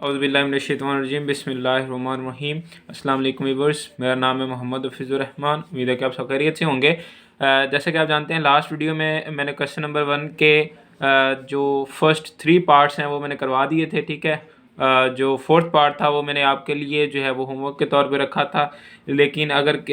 औज़ुबिल्लाहिमिनश्शैतानिर्रजीम बिस्मिल्लाहिर्रहमानिर्रहीम। अस्सलाम वालेकुम व्यूअर्स, मेरा नाम है मोहम्मद हफीज़ुर रहमान। उम्मीद है कि आप सब खैरियत से होंगे। जैसे कि आप जानते हैं लास्ट वीडियो में मैंने क्वेश्चन नंबर 1 के जो फर्स्ट 3 पार्ट्स हैं वो मैंने करवा दिए थे, ठीक है। जो फोर्थ पार्ट था वो मैंने आपके लिए जो है वो होमवर्क के तौर पे रखा था, लेकिन अगर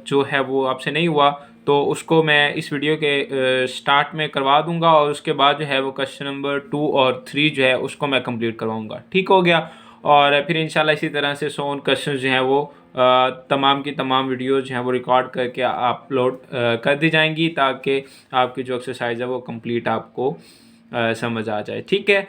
जो है वो आपसे नहीं हुआ तो उसको मैं इस वीडियो के स्टार्ट में करवा दूंगा और उसके बाद जो है वो क्वेश्चन नंबर 2 और 3 जो है उसको मैं कंप्लीट करवाऊंगा। ठीक हो गया। और फिर इंशाल्लाह इसी तरह से 100 क्वेश्चन जो हैं वो तमाम की तमाम वीडियोज़ जो हैं वो रिकॉर्ड करके अपलोड कर दी जाएंगी, ताकि आपकी जो एक्सरसाइज है वो कंप्लीट आपको समझ आ जाए। ठीक है।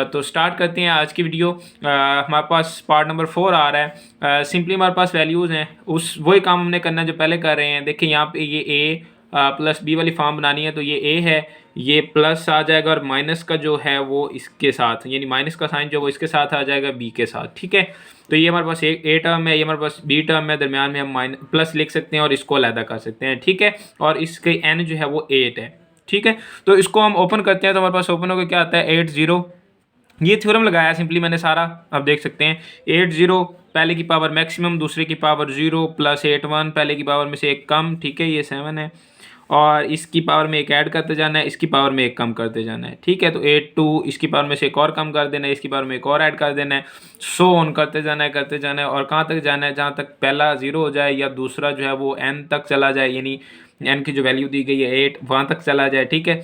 तो स्टार्ट करते हैं आज की वीडियो। हमारे पास पार्ट नंबर 4 आ रहा है। सिंपली हमारे पास वैल्यूज़ हैं, उस वही काम हमने करना है जो पहले कर रहे हैं। देखिए यहाँ पे ये ए प्लस बी वाली फॉर्म बनानी है, तो ये ए है, ये प्लस आ जाएगा और माइनस का जो है वो इसके साथ, यानी माइनस का साइन जो वो इसके साथ आ जाएगा बी के साथ। ठीक है। तो ये हमारे पास ए टर्म है, ये हमारे पास बी टर्म है, दरमियान में हम माइनस प्लस लिख सकते हैं और इसको अलहदा कर सकते हैं। ठीक है। और इसके एन जो है वो 8 है। ठीक है। तो इसको हम ओपन करते हैं तो हमारे पास ओपन होकर क्या आता है 80। ये थ्योरम लगाया सिंपली मैंने सारा, आप देख सकते हैं 80 पहले की पावर मैक्सिमम, दूसरे की पावर 0 प्लस 81 पहले की पावर में से एक कम। ठीक है, ये 7 है और इसकी पावर में एक ऐड करते जाना है, इसकी पावर में एक कम करते जाना है। ठीक है। तो 82 इसकी पावर में से एक और कम कर देना है, इसकी पावर में एक और ऐड कर देना है, सो ऑन करते जाना है और कहाँ तक जाना है, जहाँ तक पहला 0 हो जाए या दूसरा जो है वो n तक चला जाए, यानी n की जो वैल्यू दी गई है 8 वहाँ तक चला जाए। ठीक है।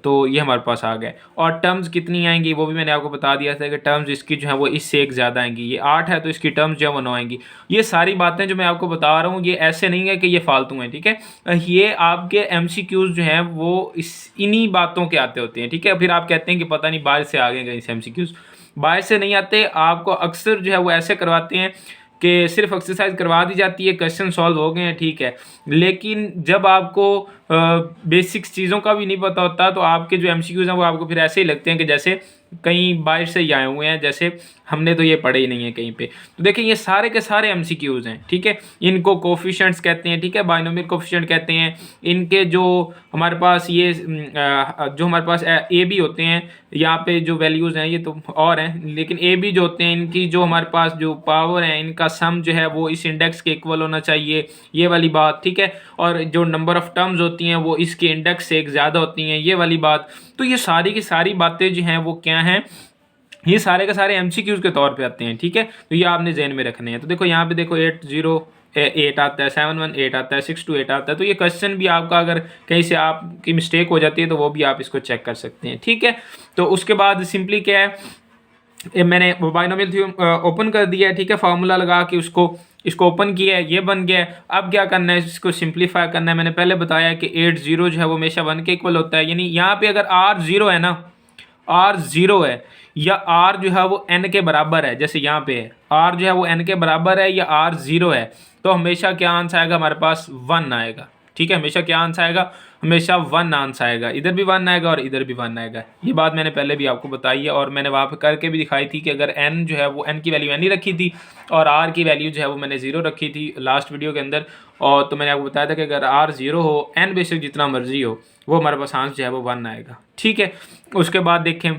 तो ये हमारे पास आ गए। और टर्म्स कितनी आएंगी वो भी मैंने आपको बता दिया था कि टर्म्स इसकी जो है वो इससे एक ज़्यादा आएंगी। ये 8 है तो इसकी टर्म्स जो है वो 9 आएंगी। ये सारी बातें जो मैं आपको बता रहा हूँ ये ऐसे नहीं है कि ये फालतू हैं। ठीक है। ये आपके MCQs जो हैं वो इन्हीं बातों के आते होते हैं। ठीक है। फिर आप कहते हैं कि पता नहीं बाहर से आ गए कहीं से MCQs, बाहर से नहीं आते। आपको अक्सर जो है वो ऐसे करवाते हैं कि सिर्फ एक्सरसाइज करवा दी जाती है, क्वेश्चन सॉल्व हो गए हैं, ठीक है, लेकिन जब आपको बेसिक्स चीज़ों का भी नहीं पता होता तो आपके जो MCQs हैं वो आपको फिर ऐसे ही लगते हैं कि जैसे कहीं बाहर से ही आए हुए हैं, जैसे हमने तो ये पढ़े ही नहीं है कहीं पे। तो देखिए ये सारे के सारे MCQs हैं। ठीक है। इनको कोफिशिएंट्स कहते हैं। ठीक है, बाइनोमियल कोफिशिएंट कहते हैं। इनके जो हमारे पास ये जो हमारे पास ए बी होते हैं, यहाँ पे जो वैल्यूज़ हैं ये तो और हैं, लेकिन ए बी जो होते हैं इनकी जो हमारे पास जो पावर है इनका सम जो है वो इस इंडेक्स के इक्वल होना चाहिए, ये वाली बात। ठीक है। और जो नंबर ऑफ टर्म्स होती हैं वो इसके इंडेक्स से एक ज़्यादा होती हैं, ये वाली बात। तो ये सारी की सारी बातें जो हैं वो क्या हैं, ये सारे के सारे MCQs के तौर पे आते हैं। ठीक है। तो ये आपने जहन में रखने हैं। तो देखो यहाँ पे देखो 8 आता है, 718 आता है, 628 आता है। तो ये क्वेश्चन भी आपका अगर कहीं से आपकी मिस्टेक हो जाती है तो वो भी आप इसको चेक कर सकते हैं। ठीक है। तो उसके बाद सिंपली क्या है, मैंने बाइनोमियल थ्योरम ओपन कर दिया है। ठीक है, फार्मूला लगा के इसको ओपन किया है, ये बन गया है। अब क्या करना है, इसको सिंप्लीफाई करना है। मैंने पहले बताया कि 80 जो है वो हमेशा 1 के इक्वल होता है, यानी यहाँ पे अगर R 0 है ना, R 0 है या R जो है वो n के बराबर है, जैसे यहाँ पे है R जो है वो n के बराबर है या R 0 है, तो हमेशा क्या आंसर आएगा हमारे पास 1 आएगा। ठीक है, हमेशा क्या आंसर आएगा, हमेशा 1 आंसर आएगा। इधर भी 1 आएगा और इधर भी 1 आएगा। ये बात मैंने पहले भी आपको बताई है और मैंने वहाँ पे करके भी दिखाई थी कि अगर n जो है वो n की वैल्यू n ही रखी थी और r की वैल्यू जो है वो मैंने 0 रखी थी लास्ट वीडियो के अंदर। और तो मैंने आपको बताया था कि अगर r 0 हो, n बेशक जितना मर्जी हो, वो हमारे पास आंसर जो है वो 1 आएगा। ठीक है। उसके बाद देखें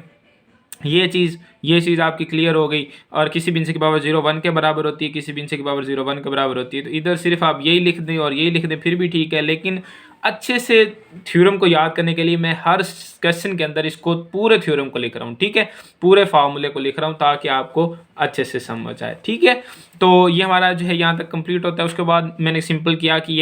ये चीज़ आपकी क्लियर हो गई। और किसी भी इंच की पावर 0 1 के बराबर होती है, किसी भी इंच की पावर 0 1 के बराबर होती है। तो इधर सिर्फ आप यही लिख दें और यही लिख दें फिर भी ठीक है, लेकिन अच्छे से थ्योरम को याद करने के लिए मैं हर क्वेश्चन के अंदर इसको पूरे थ्योरम को लिख रहा हूँ। ठीक है, पूरे फार्मूले को लिख रहा हूँ ताकि आपको अच्छे से समझ आए। ठीक है। तो ये हमारा जो है यहाँ तक कंप्लीट होता है। उसके बाद मैंने सिंपल किया कि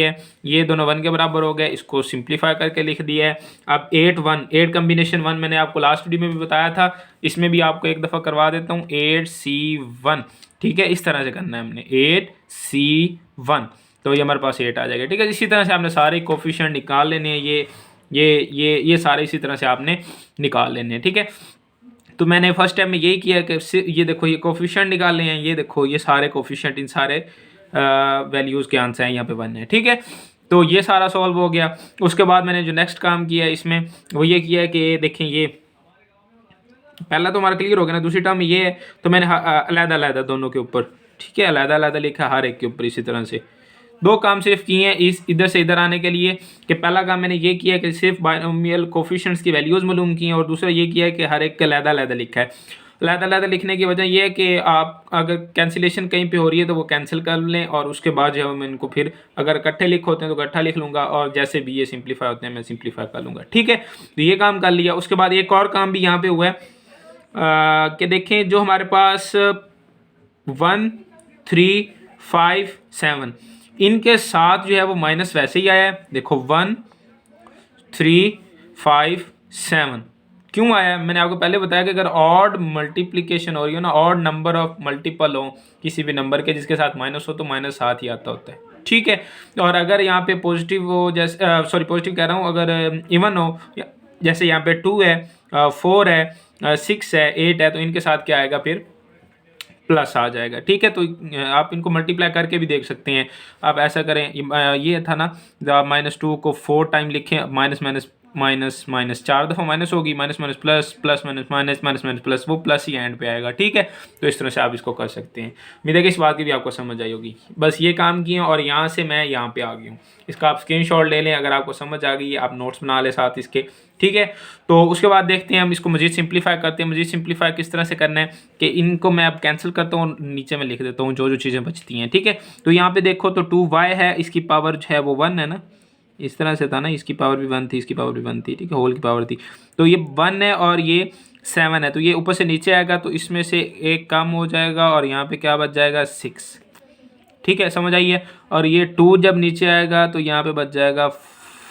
ये दोनों 1 के बराबर हो गए, इसको सिंप्लीफाई करके लिख दिया है। अब 8 कम्बिनेशन 1 मैंने आपको लास्ट वीडियो में भी बताया था, इसमें भी आपको एक दफ़ा करवा देता हूँ, 8C1। ठीक है, इस तरह से करना है हमने 8C1, तो ये हमारे पास 8 आ जाएगा। ठीक है, इसी तरह से आपने सारे कोफिशिएंट निकाल लेने हैं, ये सारे इसी तरह से आपने निकाल लेने हैं। ठीक है। तो मैंने फर्स्ट टाइम में यही किया कि ये देखो ये कोफिशिएंट निकाले हैं, ये देखो ये सारे कोफिशिएंट इन सारे वैल्यूज़ के आंसर हैं यहाँ पे 1 है। ठीक है। तो ये सारा सॉल्व हो गया। उसके बाद मैंने जो नेक्स्ट काम किया इसमें वो ये किया कि देखें, ये पहला तो हमारा क्लियर हो गया ना, दूसरी टर्म ये है तो मैंने अलग-अलग दोनों के ऊपर, ठीक है, अलग-अलग लिखा हर एक के ऊपर। इसी तरह से 2 काम सिर्फ किए हैं इस इधर से इधर आने के लिए, कि पहला काम मैंने ये किया कि सिर्फ बाइनोमियल कोफिशिएंट्स की वैल्यूज़ मालूम की हैं और दूसरा ये किया है कि हर एक का अलग-अलग लिखा है। अलग-अलग लिखने की वजह ये है कि आप अगर कैंसिलेशन कहीं पे हो रही है तो वो कैंसिल कर लें और उसके बाद जो है मैं इनको फिर अगर इकट्ठे लिख होते हैं तो इकट्ठा लिख लूँगा और जैसे भी ये सिंप्लीफाई होते हैं मैं सिंप्लीफाई कर लूँगा। ठीक है, तो ये काम कर लिया। उसके बाद एक और काम भी यहाँ पे हुआ है कि देखें जो हमारे पास 1 3 5 7 इनके साथ जो है वो माइनस वैसे ही आया है। देखो 1 3 5 7 क्यों आया? मैंने आपको पहले बताया कि अगर ऑड मल्टीप्लिकेशन हो रही हो ना, ऑड नंबर ऑफ मल्टीपल हो किसी भी नंबर के जिसके साथ माइनस हो तो माइनस साथ ही आता होता है। ठीक है, और अगर यहाँ पे पॉजिटिव हो, जैसे सॉरी पॉजिटिव कह रहा हूँ, अगर इवन हो जैसे यहाँ पे 2 है 4 है 6 है 8 है तो इनके साथ क्या आएगा फिर प्लस आ जाएगा। ठीक है, तो आप इनको मल्टीप्लाई करके भी देख सकते हैं। आप ऐसा करें, ये था ना जब आप -2 को 4 टाइम लिखें, माइनस माइनस माइनस माइनस 4 दफ़ा माइनस होगी, minus minus plus plus minus minus minus minus plus, वो प्लस ही एंड पे आएगा। ठीक है, तो इस तरह से आप इसको कर सकते हैं। उम्मीद है कि इस बात की भी आपको समझ आई होगी। बस ये काम किए और यहाँ से मैं यहाँ पे आ गई हूँ। इसका आप स्क्रीनशॉट ले लें, अगर आपको समझ आ गई आप नोट्स बना लें साथ इसके। ठीक है, तो उसके बाद देखते हैं हम इसको मजीद सिंप्लीफाई करते हैं। मजीद सिंप्लीफाई किस तरह से करना है कि इनको मैं अब कैंसिल करता हूँ, नीचे में लिख देता हूँ जो जो चीज़ें बचती हैं। ठीक है, तो यहाँ पे देखो तो 2y है, इसकी पावर जो है वो 1 है ना, इस तरह से था ना, इसकी पावर भी 1 थी, इसकी पावर भी 1 थी। ठीक है, होल की पावर थी, तो ये 1 है और ये 7 है, तो ये ऊपर से नीचे आएगा तो इसमें से एक कम हो जाएगा और यहाँ पे क्या बच जाएगा 6। ठीक है, समझ आई है। और ये 2 जब नीचे आएगा तो यहाँ पे बच जाएगा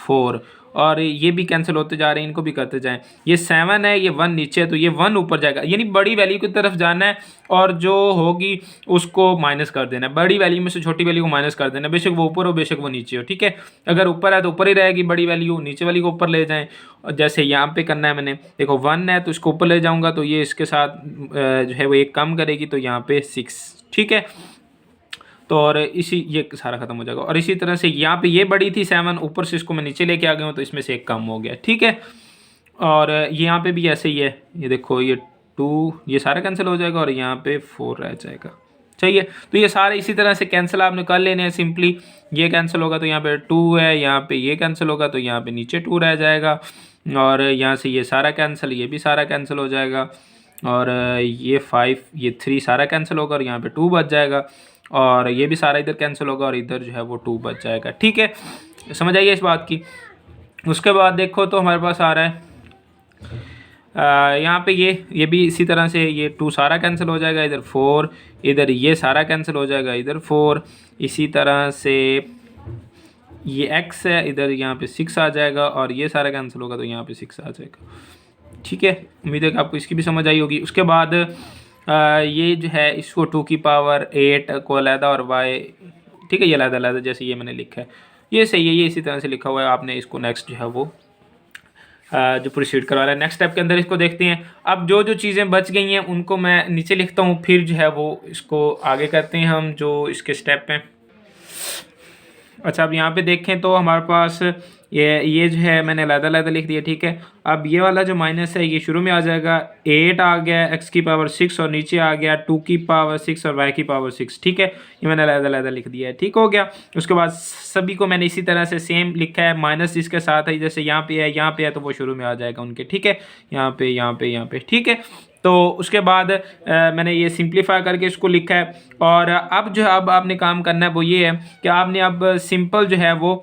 4 और ये भी कैंसिल होते जा रहे हैं, इनको भी करते जाएं। ये 7 है, ये 1 नीचे है तो ये 1 ऊपर जाएगा, यानी बड़ी वैल्यू की तरफ जाना है और जो होगी उसको माइनस कर देना है। बड़ी वैल्यू में से छोटी वैल्यू को माइनस कर देना है, बेशक वो ऊपर हो बेशक वो नीचे हो। ठीक है, अगर ऊपर है तो ऊपर ही रहेगी बड़ी वैल्यू, नीचे वाली को ऊपर ले जाएं। और जैसे यहाँ पे करना है मैंने, देखो 1 है तो इसको ऊपर ले जाऊँगा तो ये इसके साथ जो है वो एक कम करेगी तो यहाँ पे 6। ठीक है, तो और इसी ये सारा खत्म हो जाएगा। और इसी तरह से यहाँ पे ये बड़ी थी 7, ऊपर से इसको मैं नीचे लेके आ गया हूँ तो इसमें से एक कम हो गया। ठीक है, और यहाँ पे भी ऐसे ही है, ये देखो ये 2 ये सारा कैंसिल हो जाएगा और यहाँ पे 4 रह जाएगा। चाहिए, तो ये सारे इसी तरह से कैंसिल आपने कर लेने हैं। सिंपली ये कैंसिल होगा तो यहाँ पे 2 है, यहाँ पे ये कैंसिल होगा तो यहाँ पे नीचे 2 रह जाएगा और यहाँ से ये सारा कैंसिल, ये भी सारा कैंसिल हो जाएगा और ये 5 ये 3 सारा कैंसिल होगा और यहाँ पे 2 बच जाएगा और ये भी सारा इधर कैंसिल होगा और इधर जो है वो 2 बच जाएगा। ठीक है, समझ आइए इस बात की। उसके बाद देखो तो हमारे पास आ रहा है यहाँ पे ये भी इसी तरह से ये 2 सारा कैंसिल हो जाएगा, इधर 4, इधर ये सारा कैंसिल हो जाएगा, इधर 4, इसी तरह से ये x है, इधर यहाँ पे 6 आ जाएगा और ये सारा कैंसिल होगा तो यहाँ पे 6 आ जाएगा। ठीक है, उम्मीद है कि आपको इसकी भी समझ आई होगी। उसके बाद ये जो है इसको 2 की पावर 8 को अलहदा और y, ठीक है, ये अलहदा जैसे ये मैंने लिखा है ये सही है, ये इसी तरह से लिखा हुआ है। आपने इसको नेक्स्ट जो है वो जो प्रोसीड करवा रहा है नेक्स्ट स्टेप के अंदर इसको देखते हैं। अब जो जो चीज़ें बच गई हैं उनको मैं नीचे लिखता हूँ, फिर जो है वो इसको आगे करते हैं हम जो इसके स्टेप हैं। अच्छा, अब यहाँ पे देखें तो हमारे पास ये जो है मैंने अलग-अलग लिख दिया। ठीक है, अब ये वाला जो माइनस है ये शुरू में आ जाएगा, 8 आ गया x की पावर 6 और नीचे आ गया 2 की पावर 6 और y की पावर 6। ठीक है, ये मैंने अलग-अलग लिख दिया है। ठीक हो गया। उसके बाद सभी को मैंने इसी तरह से सेम लिखा है, माइनस जिसके साथ है, जैसे यहाँ पे है तो वो शुरू में आ जाएगा उनके। ठीक है, यहाँ पे। ठीक है, तो उसके बाद मैंने ये सिंप्लीफाई करके इसको लिखा है। और अब जो है अब आपने काम करना है वो ये है कि आपने अब सिंपल जो है वो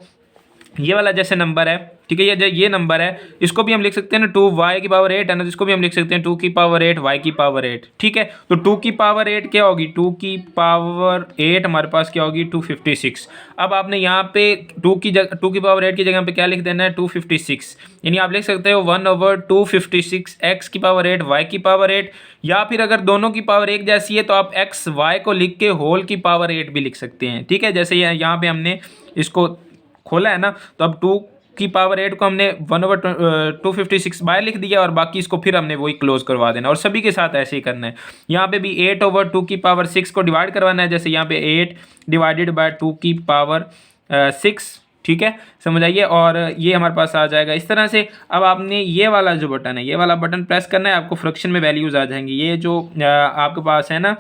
ये वाला जैसे नंबर है, ठीक है, ये नंबर है, इसको भी हम लिख सकते हैं ना 2y की पावर 8 है ना, इसको भी हम लिख सकते हैं 2 की पावर 8 y की पावर 8। ठीक है, तो 2 की पावर 8 क्या होगी, 2 की पावर 8 हमारे पास क्या होगी 256। अब आपने यहाँ पे 2 की पावर 8 की जगह पे क्या लिख देना है 256, यानी आप लिख सकते हो 1/256 x की पावर 8 y की पावर 8, या फिर अगर दोनों की पावर एक जैसी है तो आप x y को लिख के होल की पावर 8 भी लिख सकते हैं। ठीक है, जैसे यहाँ पे हमने इसको खोला है ना, तो अब 2 की पावर 8 को हमने 1/256 बाय लिख दिया और बाकी इसको फिर हमने वही क्लोज करवा देना और सभी के साथ ऐसे ही करना है। यहाँ पे भी 8/2 की पावर 6 को डिवाइड करवाना है, जैसे यहाँ पे 8 डिवाइडेड बाय 2 की पावर 6। ठीक है, समझ आइए, और ये हमारे पास आ जाएगा इस तरह से। अब आपने ये वाला जो बटन है, ये वाला बटन प्रेस करना है, आपको फ्रैक्शन में वैल्यूज आ जाएंगी। ये जो आपके पास है ना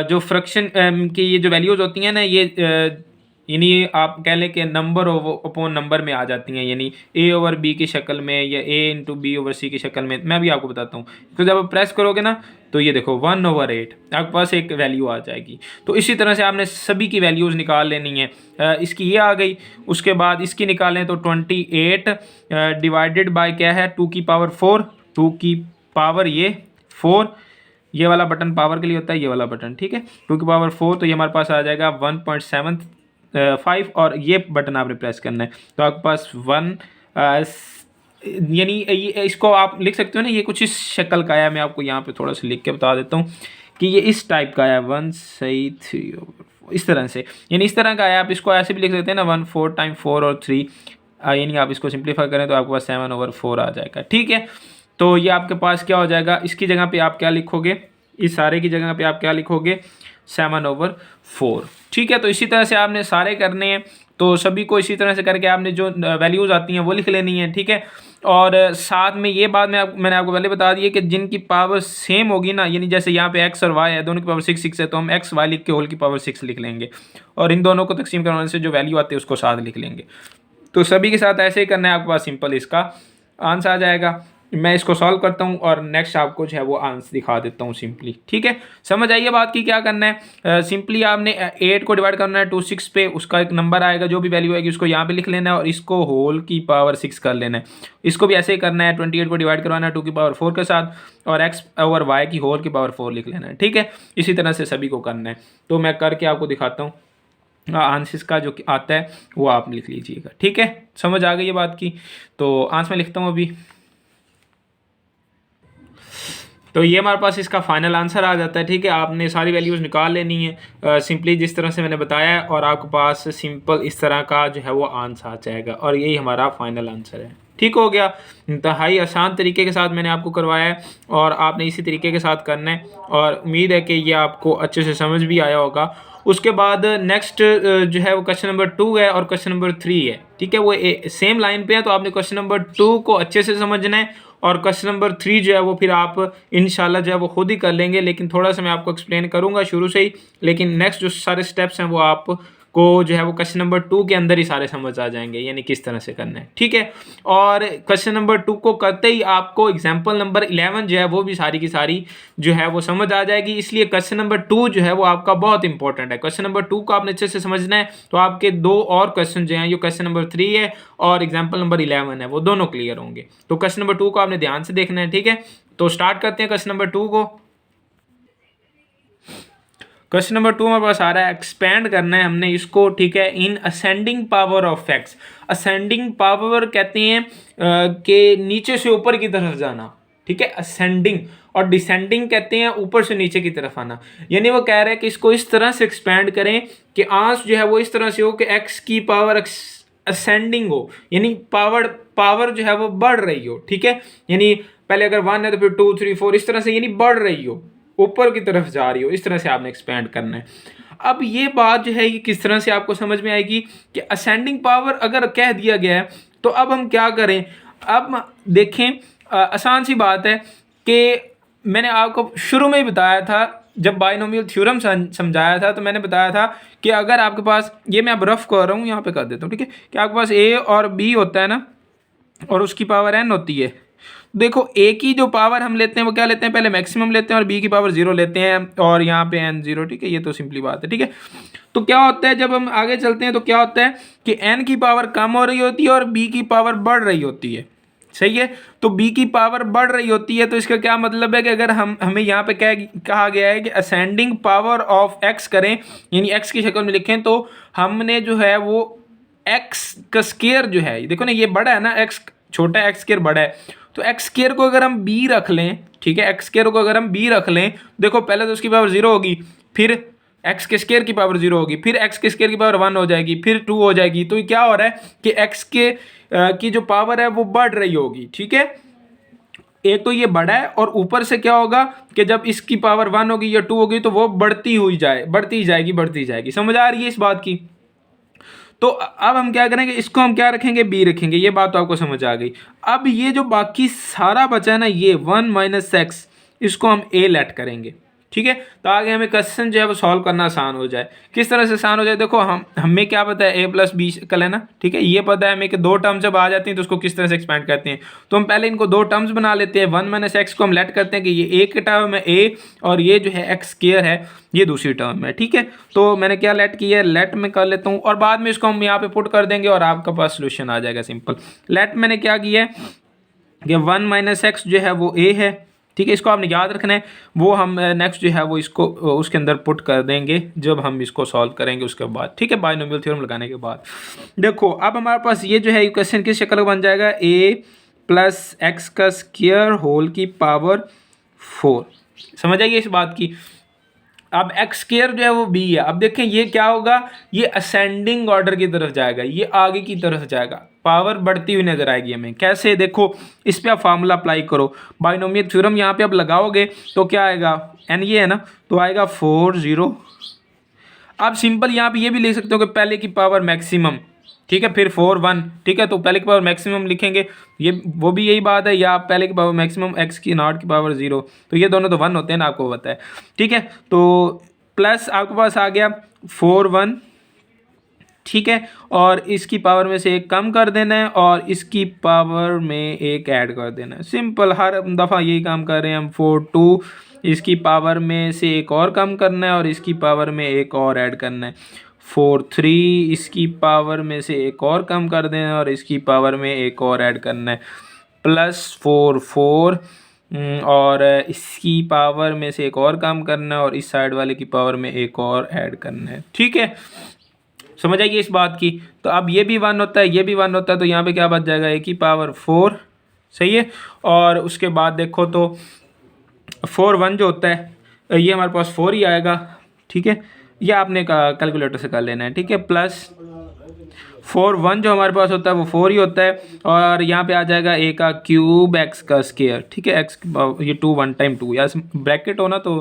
जो फ्रैक्शन की ये जो वैल्यूज होती हैं ना, ये यानी ये आप कह लें कि नंबर अपॉन नंबर में आ जाती हैं, यानी ए ओवर बी की शक्ल में या ए इंटू बी ओवर सी की शक्ल में। मैं भी आपको बताता हूँ, तो जब आप प्रेस करोगे ना तो ये देखो 1/8 आपके पास एक वैल्यू आ जाएगी। तो इसी तरह से आपने सभी की वैल्यूज़ निकाल लेनी है। इसकी ये आ गई, उसके बाद इसकी निकालें तो 28 डिवाइडेड बाय क्या है 2 की पावर 4, 2 की पावर ये 4, ये वाला बटन पावर के लिए होता है, ये वाला बटन, ठीक है, 2 की पावर 4, तो ये हमारे पास आ जाएगा 1.75 और ये बटन आपने प्रेस करना है तो आपके पास 1 यानी इसको आप लिख सकते हो ना, ये कुछ इस शक्ल का है। मैं आपको यहाँ पे थोड़ा सा लिख के बता देता हूँ कि ये इस टाइप का है 1 सही 3 इस तरह से, यानी इस तरह का है। आप इसको ऐसे भी लिख सकते हैं ना 1/4 टाइम 4 और 3, यानी आप इसको सिंप्लीफाई करें तो आपके पास 7/4 आ जाएगा, ठीक है। तो ये आपके पास क्या हो जाएगा, इसकी जगह पे आप क्या लिखोगे, इस सारे की जगह पे आप क्या लिखोगे 7/4, ठीक है। तो इसी तरह से आपने सारे करने हैं, तो सभी को इसी तरह से करके आपने जो वैल्यूज़ आती हैं वो लिख लेनी है, ठीक है। और साथ में ये बात मैंने आपको पहले बता दी है कि जिनकी पावर सेम होगी ना, यानी जैसे यहाँ पे x और y है, दोनों की पावर 6 है, तो हम x y लिख के होल की पावर 6 लिख लेंगे और इन दोनों को तकसीम करवाने से जो वैल्यू आती है उसको साथ लिख लेंगे। तो सभी के साथ ऐसे ही करना है, आपके पास सिंपल इसका आंसर आ जाएगा। मैं इसको सॉल्व करता हूँ और नेक्स्ट आपको जो है वो आंसर दिखा देता हूँ सिंपली, ठीक है। समझ आइए बात की क्या करना है। सिंपली आपने 8 को डिवाइड करना है 2 6 पे, उसका एक नंबर आएगा, जो भी वैल्यू आएगी उसको यहाँ पे लिख लेना है और इसको होल की पावर 6 कर लेना है। इसको भी ऐसे ही करना है, 28 को डिवाइड करवाना है 2 की पावर 4 के साथ और x ओवर y की होल की पावर 4 लिख लेना है, ठीक है। इसी तरह से सभी को करना है, तो मैं करके आपको दिखाता हूँ। आंसर का जो आता है वो आप लिख लीजिएगा, ठीक है। समझ आ गई ये बात की, तो आंसर मैं लिखता हूँ अभी। तो ये हमारे पास इसका फाइनल आंसर आ जाता है, ठीक है। आपने सारी वैल्यूज़ निकाल लेनी है सिंपली जिस तरह से मैंने बताया है और आपके पास सिंपल इस तरह का जो है वो आंसर आ जाएगा और यही हमारा फाइनल आंसर है, ठीक हो गया। इंतहाई आसान तरीके के साथ मैंने आपको करवाया है और आपने इसी तरीके के साथ करना है और उम्मीद है कि ये आपको अच्छे से समझ भी आया होगा। उसके बाद नेक्स्ट जो है वो क्वेश्चन नंबर 2 है और क्वेश्चन नंबर 3 है, ठीक है। वो सेम लाइन पे है, तो आपने क्वेश्चन नंबर 2 को अच्छे से समझना है और क्वेश्चन नंबर 3 जो है वो फिर आप इंशाल्लाह जो है वो खुद ही कर लेंगे, लेकिन थोड़ा सा मैं आपको एक्सप्लेन करूंगा शुरू से ही, लेकिन नेक्स्ट जो सारे स्टेप्स हैं वो आप को जो है वो क्वेश्चन नंबर 2 के अंदर ही सारे समझ आ जाएंगे, यानी किस तरह से करना है, ठीक है। और क्वेश्चन नंबर 2 को करते ही आपको एग्जाम्पल नंबर 11 जो है वो भी सारी की सारी जो है वो समझ आ जाएगी, इसलिए क्वेश्चन नंबर 2 जो है वो आपका बहुत इंपॉर्टेंट है। क्वेश्चन नंबर 2 को आपने अच्छे से समझना है तो आपके 2 और क्वेश्चन जो हैं, जो क्वेश्चन नंबर 3 है और एग्जाम्पल नंबर 11 है, वो दोनों क्लियर होंगे। तो क्वेश्चन नंबर 2 को आपने ध्यान से देखना है, ठीक है। तो स्टार्ट करते हैं क्वेश्चन नंबर 2 को। क्वेश्चन नंबर 2 हमारे पास आ रहा है, एक्सपेंड करना है हमने इसको, ठीक है, in ascending power of x. Ascending power कहते हैं कि नीचे से ऊपर की तरफ जाना, ठीक है, असेंडिंग, और डिसेंडिंग कहते हैं ऊपर से नीचे की तरफ आना। यानी वो कह रहे हैं कि इसको इस तरह से एक्सपेंड करें कि आंस जो है वो इस तरह से हो कि एक्स की पावर असेंडिंग हो, यानी पावर जो है वो बढ़ रही हो, ठीक है। यानी पहले अगर 1 है तो फिर 2 3 4 इस तरह से, यानी बढ़ रही हो, ऊपर की तरफ जा रही हो, इस तरह से आपने एक्सपेंड करना है। अब ये बात जो है ये किस तरह से आपको समझ में आएगी कि असेंडिंग पावर अगर कह दिया गया है तो अब हम क्या करें। अब देखें, आसान सी बात है कि मैंने आपको शुरू में ही बताया था, जब बाइनोमियल थ्योरम समझाया था तो मैंने बताया था कि अगर आपके पास, ये मैं अब रफ कर रहा हूँ, यहाँ पे कर देता हूँ, ठीक है, कि आपके पास ए और बी होता है ना और उसकी पावर एन होती है। देखो ए की जो पावर हम लेते हैं वो क्या लेते हैं, पहले मैक्सिमम लेते हैं और बी की पावर 0 लेते हैं और यहाँ पे एन 0, ठीक है। ये तो सिंपली बात है, ठीक है। तो क्या होता है जब हम आगे चलते हैं तो क्या होता है कि एन की पावर कम हो रही होती है और बी की पावर बढ़ रही होती है, सही है। तो बी की पावर बढ़ रही होती है, तो इसका क्या मतलब है कि अगर हमें यहाँ पे क्या कहा गया है कि असेंडिंग पावर ऑफ एक्स करें, यानी एक्स की शक्ल में लिखें, तो हमने जो है वो एक्स का स्केयर जो है, देखो ना ये बड़ा है ना, एक्स छोटा है, एक्स स्केयर बड़ा है, तो एक्स स्केयर को अगर हम बी रख लें, ठीक है, एक्स स्केयर को अगर हम बी रख लें, देखो पहले तो उसकी पावर 0 होगी, फिर एक्स के स्केयर की पावर 0 होगी, फिर एक्स के स्केयर की पावर 1 हो जाएगी, फिर 2 हो जाएगी। तो ये क्या हो रहा है कि एक्स के की जो पावर है वो बढ़ रही होगी, ठीक है। एक तो ये बड़ा है और ऊपर से क्या होगा कि जब इसकी पावर 1 होगी या 2 होगी तो वो बढ़ती जाएगी। समझ आ रही है इस बात की। तो अब हम क्या करेंगे, इसको हम क्या रखेंगे, बी रखेंगे, ये बात तो आपको समझ आ गई। अब ये जो बाकी सारा बचा है ना, ये 1 - x, इसको हम ए लेट करेंगे, ठीक है। तो आगे हमें क्वेश्चन जो है वो सॉल्व करना आसान हो जाए। किस तरह से आसान हो जाए, देखो हमें क्या पता है a प्लस बी कल है ना, ठीक है। ये पता है हमें कि दो टर्म्स जब आ जाती हैं तो उसको किस तरह से एक्सपेंड करते हैं। तो हम पहले इनको दो टर्म्स बना लेते हैं। 1 माइनस एक्स को हम लेट करते हैं कि ये एक टर्म है a, और ये जो है एक्स स्क्वायर है ये दूसरी टर्म है, ठीक है। तो मैंने क्या लेट किया है, लेट में कर लेता हूँ और बाद में इसको हम यहाँ पे पुट कर देंगे और आपका पास सोल्यूशन आ जाएगा सिंपल। लेट मैंने क्या किया है कि 1 माइनस एक्स जो है वो a है, ठीक है। इसको आपने याद रखना है। वो हम नेक्स्ट जो है वो इसको उसके अंदर पुट कर देंगे जब हम इसको सॉल्व करेंगे उसके बाद, ठीक है, बाइनोमियल थ्योरम लगाने के बाद। देखो अब हमारे पास ये जो है इक्वेशन किस शक्ल का बन जाएगा, a प्लस एक्स का स्क्वायर होल की पावर 4। समझ आइए इस बात की। अब एक्स स्क्वायर जो है वो b है। अब देखें ये क्या होगा, ये असेंडिंग ऑर्डर की तरफ जाएगा, ये आगे की तरफ जाएगा, पावर बढ़ती हुई नजर आएगी हमें। कैसे, देखो इस पे आप फार्मूला अप्लाई करो, बाइनोमियल थ्योरम यहाँ पे आप लगाओगे तो क्या आएगा, n ये है ना, तो आएगा 4 0। आप सिंपल यहाँ पे ये भी लिख सकते हो कि पहले की पावर मैक्सिमम, ठीक है, फिर 4 1, ठीक है। तो पहले की पावर मैक्सिमम लिखेंगे, ये वो भी यही बात है, या आप पहले की पावर मैक्सिमम एक्स की नॉट की पावर 0, तो ये दोनों तो 1 होते हैं ना, आपको पता है, ठीक है। तो प्लस आपके पास आ गया 4 1, ठीक है, और इसकी पावर में से एक कम कर देना है और इसकी पावर में एक ऐड कर देना है। सिंपल, हर दफ़ा यही काम कर रहे हैं हम। 4 2, इसकी पावर में से एक और कम करना है और इसकी पावर में एक और ऐड करना है। 4 3, इसकी पावर में से एक और कम कर देना है और इसकी पावर में एक और ऐड करना है। प्लस 4 4, और इसकी पावर में से एक और कम करना है और इस साइड वाले की पावर में एक और ऐड करना है, ठीक है। समझ आइए इस बात की। तो अब ये भी 1 होता है, ये भी 1 होता है, तो यहाँ पे क्या बच जाएगा, a की पावर 4, सही है। और उसके बाद देखो तो 4 1 जो होता है ये हमारे पास 4 ही आएगा, ठीक है। ये आपने कैलकुलेटर से कर लेना है, ठीक है। प्लस 4 1 जो हमारे पास होता है वो 4 ही होता है, और यहाँ पे आ जाएगा a का क्यूब एक्स का स्क्वायर, ठीक है। एक्स ये 2 1 टाइम 2, या ब्रैकेट हो ना तो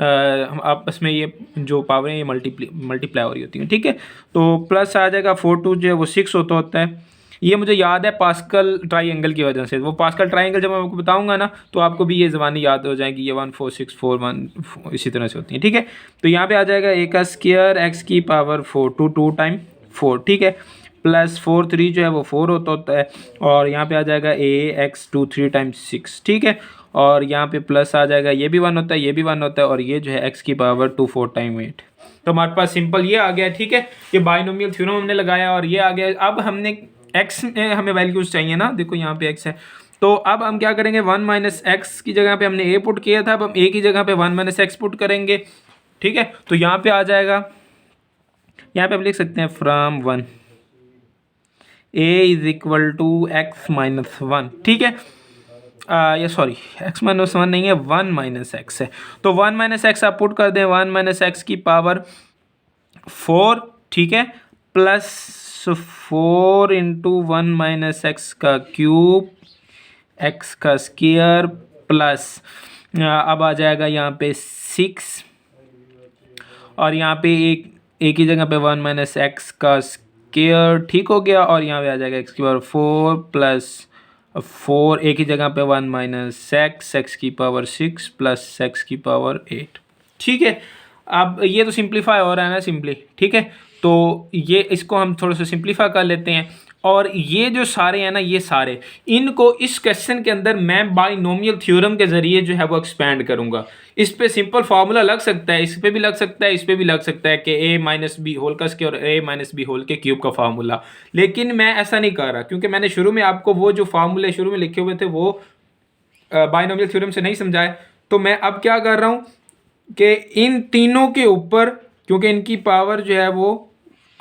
हम आपस में ये जो पावर है ये मल्टीप्लाई हो रही होती है, ठीक है। तो प्लस आ जाएगा 4 2 जो है वो 6 होता है। ये मुझे याद है पास्कल ट्राइंगल की वजह से, वो पास्कल ट्राइंगल जब मैं आपको बताऊंगा ना तो आपको भी ये ज़बानी याद हो जाएगी, ये 1 4 6 4 1 इसी तरह से होती है, ठीक है। तो यहाँ पे आ जाएगा a का स्क्वायर एक्स की पावर 4 2 2 टाइम 4, ठीक है। प्लस 4 3 जो है वो 4 होता है, और यहाँ पे आ जाएगा a x 2 3 टाइम्स 6, ठीक है। और यहाँ पे प्लस आ जाएगा, ये भी 1 होता है, ये भी 1 होता है, और ये जो है x की पावर 2 4 टाइम 8। तो हमारे पास सिंपल ये आ गया, ठीक है। ये बाइनोमियल थ्योरम हमने लगाया और ये आ गया। अब हमने x में हमें वैल्यूज चाहिए ना, देखो यहाँ पे x है, तो अब हम क्या करेंगे, 1 माइनस एक्स की जगह पे हमने a पुट किया था, अब हम a की जगह पे 1 माइनस एक्स पुट करेंगे, ठीक है। तो यहाँ पे आ जाएगा, यहाँ पे आप लिख सकते हैं from 1 a is equal to X minus 1, ठीक है। ये सॉरी x माइनस 1 नहीं है, 1 माइनस एक्स है। तो 1 माइनस एक्स आप पुट कर दें, 1 माइनस एक्स की पावर 4, ठीक है, प्लस 4 इंटू 1 माइनस एक्स का क्यूब एक्स का स्क्वायर, प्लस अब आ जाएगा यहाँ पे 6, और यहाँ पे एक ही जगह पे 1 माइनस एक्स का स्क्वायर, ठीक हो गया, और यहाँ पे आ जाएगा एक्स की पावर 4 प्लस 4, एक ही जगह पे 1 माइनस एक्स की पावर 6 प्लस एक्स की पावर 8, ठीक है। अब ये तो सिंप्लीफाई हो रहा है ना सिंपली, ठीक है। तो ये इसको हम थोड़ा सा सिंप्लीफाई कर लेते हैं, और ये जो सारे हैं ना, ये सारे इनको इस क्वेश्चन के अंदर मैं बाइनोमियल थ्योरम के ज़रिए जो है वो एक्सपेंड करूँगा। इस पे सिंपल फार्मूला लग सकता है, इस पे भी लग सकता है, इस पे भी लग सकता है कि a माइनस बी होल का स्क्वायर और a माइनस बी होल के क्यूब का फार्मूला, लेकिन मैं ऐसा नहीं कर रहा क्योंकि मैंने शुरू में आपको वो जो फार्मूले शुरू में लिखे हुए थे वो बाइनोमियल थ्योरम से नहीं समझाए। तो मैं अब क्या कर रहा हूँ कि इन तीनों के ऊपर, क्योंकि इनकी पावर जो है वो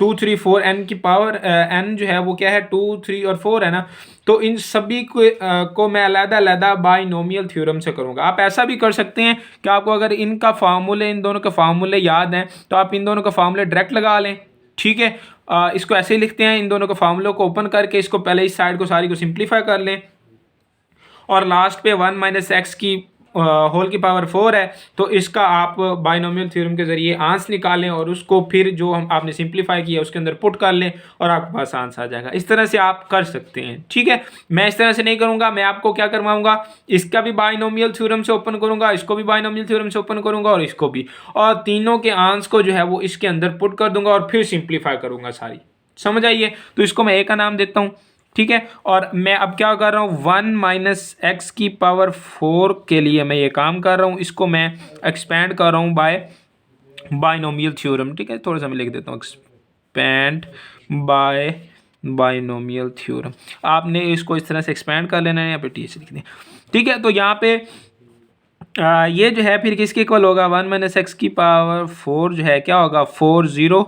2 3 4, n की पावर n जो है वो क्या है 2 3 और 4 है ना, तो इन सभी को मैं अलग-अलग बाइनोमियल थ्योरम से करूँगा। आप ऐसा भी कर सकते हैं कि आपको अगर इनका फार्मूले, इन दोनों के फार्मूले याद हैं तो आप इन दोनों के फार्मूले डायरेक्ट लगा लें, ठीक है। इसको ऐसे ही लिखते हैं, इन दोनों के फार्मूलों को ओपन करके इसको पहले इस साइड को सारी को सिंप्लीफाई कर लें, और लास्ट पे 1 माइनस एक्स की होल की पावर 4 है, तो इसका आप बाइनोमियल थ्योरम के ज़रिए आंसर निकालें और उसको फिर जो हम आपने सिंप्लीफाई किया उसके अंदर पुट कर लें और आपके पास आंसर आ जाएगा। इस तरह से आप कर सकते हैं, ठीक है। मैं इस तरह से नहीं करूँगा, मैं आपको क्या करवाऊँगा, इसका भी बाइनोमियल थ्योरम से ओपन करूँगा, इसको भी बाइनोमियल थ्योरम से ओपन करूँगा और इसको भी, और तीनों के आंसर को जो है वो इसके अंदर पुट कर दूंगा और फिर सिंप्लीफाई करूँगा सारी। समझ आइए। तो इसको मैं ए का नाम देता हूँ, ठीक है। और मैं अब क्या कर रहा हूँ, 1 माइनस एक्स की पावर 4 के लिए मैं ये काम कर रहा हूँ, इसको मैं एक्सपेंड कर रहा हूँ बाय बाइनोमियल थ्योरम, ठीक है। थोड़ा सा मैं लिख देता हूँ, एक्सपेंड बाय बाइनोमियल थ्योरम। आपने इसको इस तरह से एक्सपेंड कर लेना है, यहाँ पे टी एच लिख दें, ठीक है। तो यहाँ पे ये जो है फिर किसके इक्वल होगा, 1 माइनस एक्स की पावर 4 जो है क्या होगा, 4 0,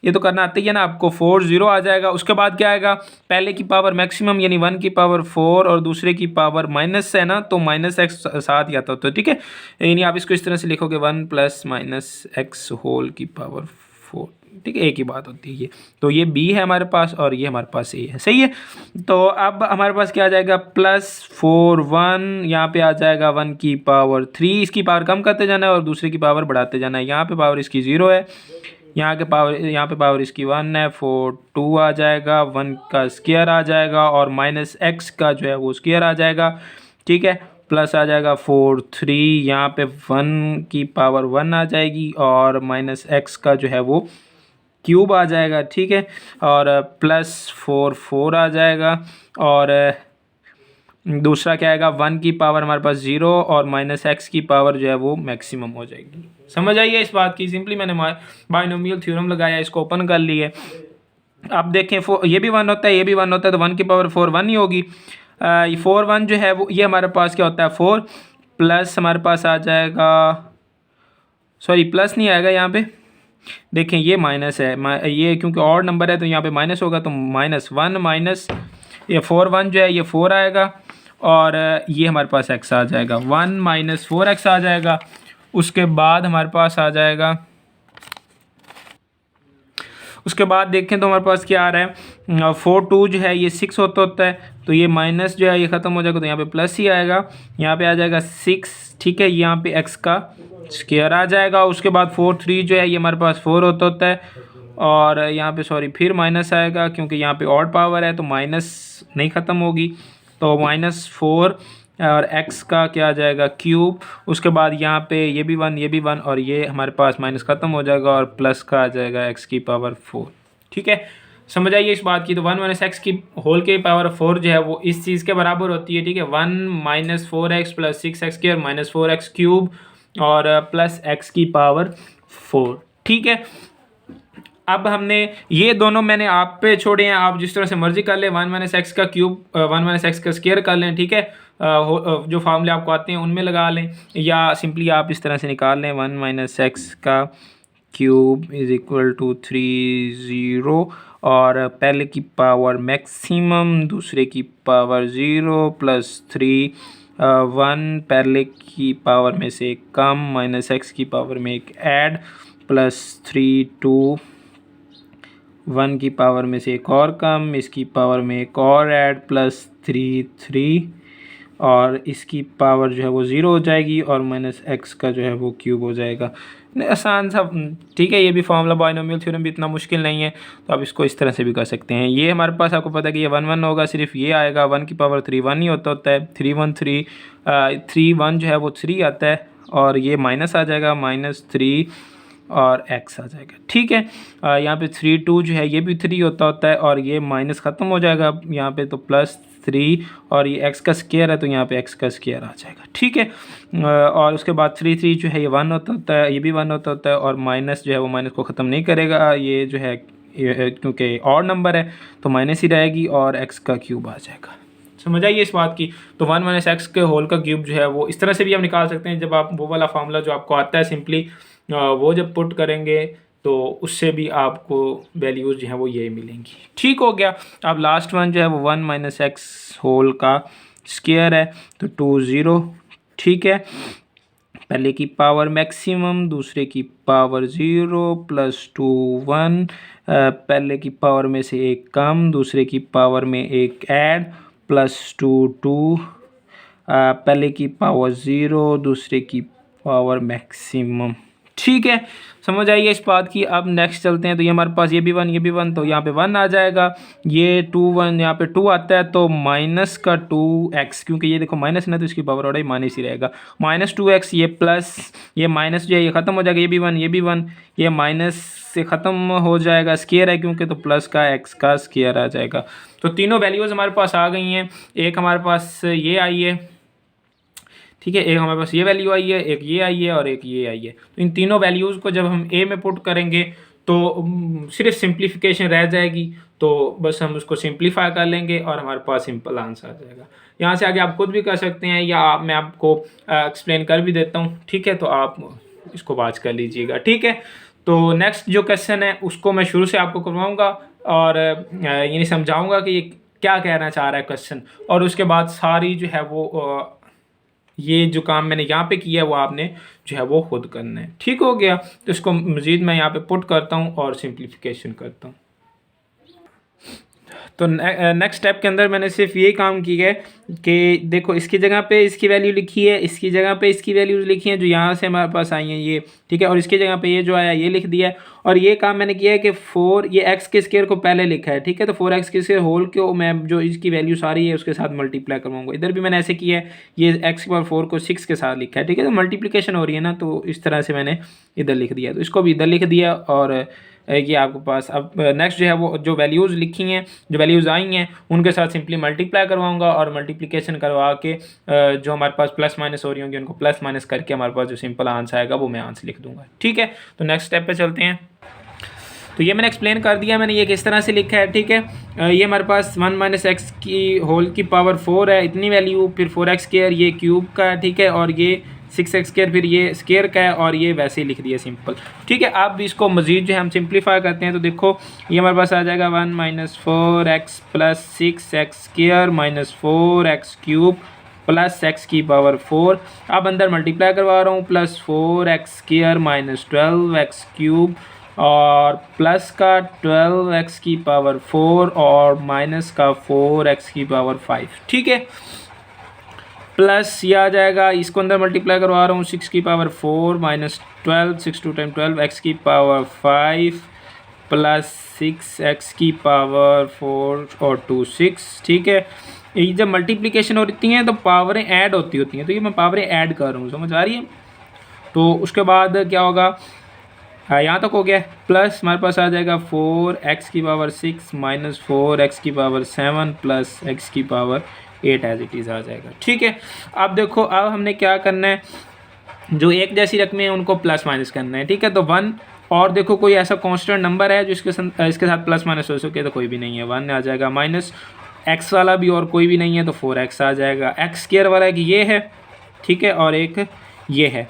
ये तो करना आता ही है ना आपको, 4 0 आ जाएगा। उसके बाद क्या आएगा, पहले की पावर मैक्सिमम यानी 1 की पावर 4 और दूसरे की पावर माइनस है ना, तो माइनस एक्स साथ ही आता होता है, ठीक है। यानी आप इसको इस तरह से लिखोगे 1 प्लस माइनस एक्स होल की पावर 4, ठीक है। एक ही बात होती है ये। तो ये बी है हमारे पास और ये हमारे पास ए है, सही है। तो अब हमारे पास क्या आ जाएगा, प्लस 4 1, यहाँ पे आ जाएगा 1 की पावर 3, इसकी पावर कम करते जाना है और दूसरे की पावर बढ़ाते जाना है। यहाँ पे पावर इसकी 0 है, यहाँ पे पावर इसकी 1 है, 4 2 आ जाएगा, 1 का स्क्वायर आ जाएगा और माइनस एक्स का जो है वो स्क्वायर आ जाएगा, ठीक है। प्लस आ जाएगा 4 3, यहाँ पे 1 की पावर 1 आ जाएगी और माइनस एक्स का जो है वो क्यूब आ जाएगा, ठीक है। और प्लस 4 4 आ जाएगा और दूसरा क्या आएगा, 1 की पावर हमारे पास 0 और माइनस एक्स की पावर जो है वो मैक्सिमम हो जाएगी। समझ आइए इस बात की। सिंपली मैंने बाइनोमियल थ्योरम लगाया, इसको ओपन कर लिए। अब देखें ये भी 1 होता है, ये भी 1 होता है, तो 1 की पावर 4 1 ही होगी। 4 1 जो है वो ये हमारे पास क्या होता है 4, प्लस हमारे पास आ जाएगा, सॉरी प्लस नहीं आएगा यहाँ पे, देखें ये माइनस है, ये क्योंकि ऑड नंबर है तो यहाँ पे माइनस होगा, तो -1 माइनस ये 4 1 जो है ये 4 आएगा और ये हमारे पास x आ जाएगा, 1 माइनस 4x आ जाएगा। उसके बाद हमारे पास आ जाएगा, उसके बाद देखें तो हमारे पास क्या आ रहा है, 4 2 जो है ये 6 होता है, तो ये माइनस जो है ये ख़त्म हो जाएगा, तो यहाँ पे प्लस ही आएगा, यहाँ पे आ जाएगा 6, ठीक है। यहाँ पे x का स्क्वायर आ जाएगा। उसके बाद 4 3 जो है ये हमारे पास 4 होता है और यहाँ पे सॉरी फिर माइनस आएगा क्योंकि यहाँ पे ऑड पावर है तो माइनस नहीं ख़त्म होगी, तो -4 और x का क्या आ जाएगा क्यूब। उसके बाद यहाँ पे ये भी 1 ये भी 1 और ये हमारे पास माइनस ख़त्म हो जाएगा और प्लस का आ जाएगा x की पावर 4, ठीक है। समझ आइए इस बात की। तो 1 माइनस एक्स की होल की पावर 4 जो है वो इस चीज़ के बराबर होती है, ठीक है। 1 minus 4x plus 6x square minus 4x cube और प्लस x की पावर 4, ठीक है। अब हमने ये दोनों मैंने आप पे छोड़े हैं, आप जिस तरह से मर्जी कर लें, 1 माइनस एक्स का क्यूब 1 माइनस एक्स का स्क्वायर कर लें, ठीक है। जो फार्मूले आपको आते हैं उनमें लगा लें या सिंपली आप इस तरह से निकाल लें, 1 माइनस एक्स का क्यूब इज इक्वल टू 3 0 और पहले की पावर मैक्सिमम दूसरे की पावर 0 प्लस 3 1 पहले की पावर में से एक कम माइनस एक्स की पावर में एक ऐड प्लस 3 2 1 की पावर में से एक और कम, इसकी पावर में एक और ऐड प्लस 3 3 और इसकी पावर जो है वो 0 हो जाएगी और माइनस एक्स का जो है वो क्यूब हो जाएगा। आसान सा, ठीक है। ये भी फॉर्मूला बाइनोमियल थ्योरम भी इतना मुश्किल नहीं है, तो आप इसको इस तरह से भी कर सकते हैं। ये हमारे पास आपको पता है कि ये 1 1 होगा, सिर्फ ये आएगा 1 की पावर 3 1 ही होता है, 3 1 3 3 1 जो है वो 3 आता है और ये माइनस आ जाएगा -3 और x आ जाएगा, ठीक है। यहाँ पे 3 2 जो है ये भी 3 होता है और ये माइनस ख़त्म हो जाएगा यहाँ पे, तो +3 और ये x का स्क्वायर है तो यहाँ पे x का स्क्वायर आ जाएगा, ठीक है। और उसके बाद 3 3 जो है ये 1 होता है, ये भी 1 होता है और माइनस जो है वो माइनस को ख़त्म नहीं करेगा, ये जो है क्योंकि ऑड नंबर है तो माइनस ही रहेगी और x का क्यूब आ जाएगा। समझ आइए इस बात की। तो 1 माइनस एक्स के होल का क्यूब जो है वो इस तरह से भी आप निकाल सकते हैं, जब आप वो वाला फार्मूला जो आपको आता है सिंपली वो जब पुट करेंगे तो उससे भी आपको वैल्यूज़ जो हैं वो यही मिलेंगी, ठीक हो गया। अब लास्ट वन जो है वो 1 माइनस एक्स होल का स्क्वायर है तो 2 0, ठीक है। पहले की पावर मैक्सिमम दूसरे की पावर 0 प्लस 2 1 पहले की पावर में से एक कम दूसरे की पावर में एक ऐड प्लस 2 2 पहले की पावर 0, दूसरे की पावर मैक्सिमम। ठीक है, समझ आइए इस बात की। अब नेक्स्ट चलते हैं, तो ये हमारे पास ये भी 1, ये भी 1, तो यहाँ पे 1 आ जाएगा, ये 2 1 यहाँ पे 2 आता है, तो माइनस का 2x, क्योंकि ये देखो माइनस ना, तो इसकी पावर ऑर्डर माइनस ही रहेगा, -2x, ये प्लस, ये माइनस जो है ये ख़त्म हो जाएगा, ये भी 1, ये भी 1, ये माइनस से ख़त्म हो जाएगा, स्केयर है क्योंकि, तो प्लस का x का स्केयर आ जाएगा। तो तीनों वैल्यूज़ हमारे पास आ गई हैं। एक हमारे पास ये आई है, ठीक है, एक हमारे पास ये वैल्यू आई है, एक ये आई है और एक ये आई है। तो इन तीनों वैल्यूज़ को जब हम ए में पुट करेंगे तो सिर्फ सिंप्लीफिकेशन रह जाएगी, तो बस हम उसको सिंप्लीफाई कर लेंगे और हमारे पास सिंपल आंसर आ जाएगा। यहाँ से आगे आप खुद भी कर सकते हैं, या मैं आपको एक्सप्लेन कर भी देता हूँ, ठीक है, तो आप इसको वाच कर लीजिएगा। ठीक है, तो नेक्स्ट जो क्वेश्चन है उसको मैं शुरू से आपको करवाऊँगा और यानी समझाऊँगा कि ये क्या कहना चाह रहा है क्वेश्चन, और उसके बाद सारी जो है वो ये जो काम मैंने यहाँ पे किया है वो आपने जो है वो खुद करना है। ठीक हो गया, तो इसको मज़ीद मैं यहाँ पे पुट करता हूँ और सिंप्लीफिकेशन करता हूँ। तो नेक्स्ट स्टेप के अंदर मैंने सिर्फ ये काम किया है कि देखो इसकी जगह पे इसकी वैल्यू लिखी है, इसकी जगह पे इसकी वैल्यूज़ लिखी हैं जो यहाँ से हमारे पास आई हैं ये, ठीक है, और इसकी जगह पे ये जो आया ये लिख दिया है। और ये काम मैंने किया है कि 4 ये x के स्क्वायर को पहले लिखा है, ठीक है, तो 4x के स्क्वायर होल को मैं जो इसकी वैल्यू सारी है उसके साथ मल्टीप्लाई करवाऊंगा। इधर भी मैंने ऐसे किया है, ये x की पावर 4 को 6 के साथ लिखा है, ठीक है, तो मल्टीप्लिकेशन हो रही है ना, तो इस तरह से मैंने इधर लिख दिया, तो इसको भी इधर लिख दिया। और ये आपके पास अब नेक्स्ट जो है वो जो वैल्यूज़ लिखी हैं, जो वैल्यूज़ आई हैं उनके साथ सिंपली मल्टीप्लाई करवाऊंगा और मल्टीप्लिकेशन करवा के जो हमारे पास प्लस माइनस हो रही होंगी उनको प्लस माइनस करके हमारे पास जो सिंपल आंसर आएगा वो मैं आंसर लिख दूंगा। ठीक है, तो नेक्स्ट स्टेप पे चलते हैं। तो ये मैंने एक्सप्लेन कर दिया, मैंने ये किस तरह से लिखा है, ठीक है। ये हमारे पास 1 - x की होल की पावर 4 है, इतनी वैल्यू, फिर 4x स्क्वायर ये क्यूब का है, ठीक है, और ये 6x स्क्वायर फिर ये स्क्वायर का है, और ये वैसे ही लिख दिया सिंपल। ठीक है, अब इसको मज़ीद जो है हम सिंप्लीफाई करते हैं, तो देखो ये हमारे पास आ जाएगा 1 - 4x plus 6x square minus 4x cube plus x की पावर 4। अब अंदर मल्टीप्लाई करवा रहा हूँ, plus 4x square minus 12x cube और प्लस का 12x की पावर 4 और माइनस का 4x की पावर 5। ठीक है, प्लस ये आ जाएगा, इसको अंदर मल्टीप्लाई करवा रहा हूँ, 6 की पावर 4 माइनस 12, 6 2 टाइम 12, x की पावर 5 प्लस 6x की पावर 4 और 2 6। ठीक है, ये जब मल्टीप्लिकेशन होती हैं तो पावरें ऐड होती हैं, तो ये मैं पावरें ऐड कर रहा हूँ, समझ आ रही है। तो उसके बाद क्या होगा, यहाँ तक हो गया, प्लस हमारे पास आ जाएगा 4x की पावर 6 माइनस 4x की पावर 7 प्लस x की पावर 8 एज इट इज़ आ जाएगा। ठीक है, अब देखो अब हमने क्या करना है, जो एक जैसी रकमें हैं उनको प्लस माइनस करना है। ठीक है, तो 1 और देखो कोई ऐसा कांस्टेंट नंबर है जो इसके साथ प्लस माइनस हो सके, तो कोई भी नहीं है, 1 आ जाएगा। माइनस x वाला भी और कोई भी नहीं है, तो 4x आ जाएगा। x स्क्वायर वाला एक ये है, ठीक है, और एक ये है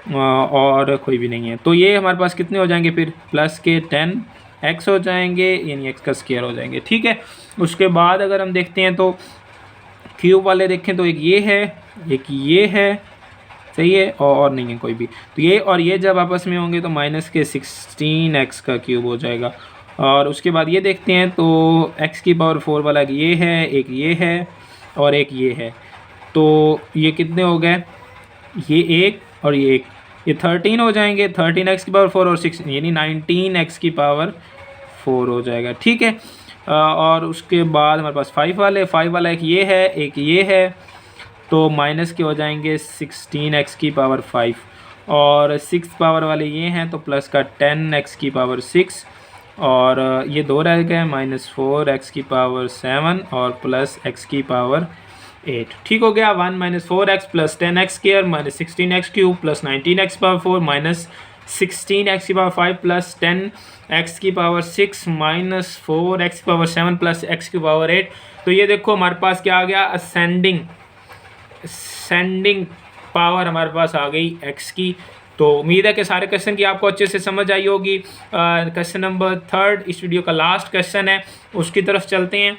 और कोई भी नहीं है, तो ये हमारे पास कितने हो जाएंगे फिर, प्लस के 10x हो जाएंगे, यानी x का स्क्वायर हो जाएंगे। ठीक है, उसके बाद अगर हम देखते हैं तो क्यूब वाले देखें तो एक ये है, एक ये है, सही है, और नहीं है कोई भी, तो ये और ये जब आपस में होंगे तो माइनस के 16x का क्यूब हो जाएगा। और उसके बाद ये देखते हैं तो x की पावर 4 वाला ये है और एक ये है, तो ये कितने हो गए, ये एक और ये एक, ये 13 हो जाएंगे, 13x की पावर 4 और 6 यानी 19x की पावर 4 हो जाएगा। ठीक है, और उसके बाद हमारे पास 5 वाला एक ये है, तो माइनस के हो जाएंगे 16x की पावर 5 और 6 पावर वाले ये हैं, तो प्लस का 10x की पावर 6 और ये 2 रह गए, -4x की पावर 7 और प्लस x की पावर 8। ठीक हो गया, 1 - 4x plus 10x square minus 16x cube plus 19x power 4 minus 16x की पावर 5 प्लस 10x की पावर 6 माइनस 4x की पावर 7 प्लस x की पावर 8। तो ये देखो हमारे पास क्या आ गया, असेंडिंग पावर हमारे पास आ गई x की। तो उम्मीद है कि सारे क्वेश्चन की आपको अच्छे से समझ आई होगी। क्वेश्चन नंबर 3 इस वीडियो का लास्ट क्वेश्चन है, उसकी तरफ चलते हैं।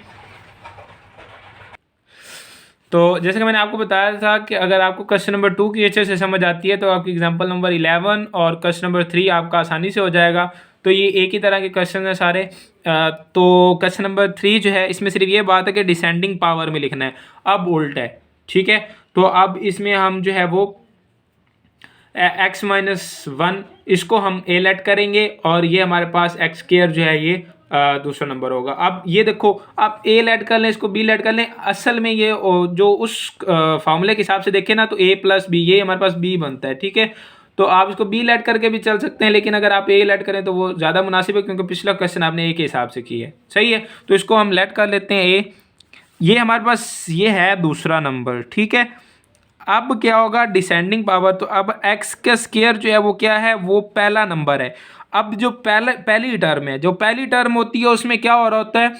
तो जैसे कि मैंने आपको बताया था कि अगर आपको क्वेश्चन नंबर 2 की अच्छे से समझ आती है तो आपकी एग्जांपल नंबर 11 और क्वेश्चन नंबर 3 आपका आसानी से हो जाएगा। तो ये एक ही तरह के क्वेश्चन हैं सारे। तो क्वेश्चन नंबर 3 जो है इसमें सिर्फ ये बात है कि डिसेंडिंग पावर में लिखना है, अब उल्टा है। ठीक है, तो अब इसमें हम जो है वो x-1 इसको हम a लेट करेंगे और ये हमारे पास एक्स स्क्वायर जो है ये दूसरा नंबर होगा। अब ये देखो, आप a लेट कर लें, इसको b लेट कर लें, असल में ये जो उस फार्मूले के हिसाब से देखें ना तो a प्लस बी, ये हमारे पास b बनता है, ठीक है। तो आप इसको b लेट करके भी चल सकते हैं, लेकिन अगर आप a लेट करें तो वो ज़्यादा मुनासिब है, क्योंकि पिछला क्वेश्चन आपने a के हिसाब से किया है, सही है। तो इसको हम लेट कर लेते हैं a, ये हमारे पास ये है दूसरा नंबर, ठीक है। अब क्या होगा, डिसेंडिंग पावर, तो अब x का स्क्वायर जो है वो क्या है, वो पहला नंबर है। अब जो पहली टर्म है, जो पहली टर्म होती है उसमें क्या हो रहा होता है